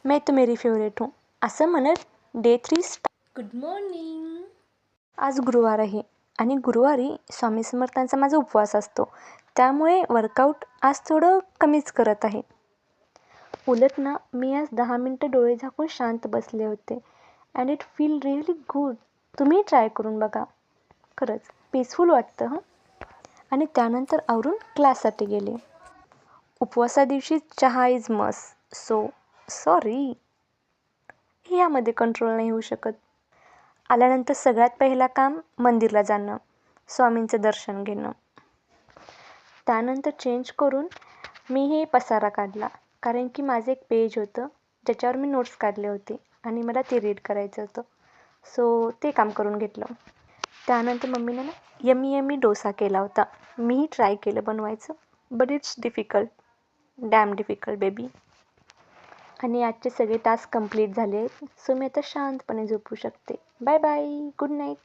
मैं तो मेरी फेवरेट हूँ असं म्हणत डे 3 स्टार्ट. Good morning. आज गुरुवार आहे आणि गुरुवारी स्वामी समर्थांचा माझा उपवास असतो, त्यामुळे वर्कआउट आज थोडं कमीच करत आहे. उलट ना, मी आज 10 मिनटं डोळे झाकून शांत बसले होते and it feel really good. तुम्ही ट्राय करून बघा, खरंच पीसफुल वाटतं हं. आणि त्यानंतर आवरून क्लाससाठी गेले. उपवासा दिवशी चहा इज मस्ट, सो सॉरी, यामध्ये कंट्रोल नाही होऊ शकत. आल्यानंतर सगळ्यात पहिला काम मंदिरला जाणं, स्वामींचं दर्शन घेणं. त्यानंतर चेंज करून मी हे पसारा काढला, कारण की माझं एक पेज होतं ज्याच्यावर मी नोट्स काढले होते आणि मला ते रीड करायचं होतं. सो ते काम करून घेतलं. त्यानंतर मम्मीने ना यम्मी डोसा केला होता. मीही ट्राय केलं बनवायचं, but it's difficult, dam difficult baby. आणि आजचे सगळे टास्क कंप्लीट झाले आहेत, सो मी आता शांतपणे झोपू शकते. Bye bye, good night.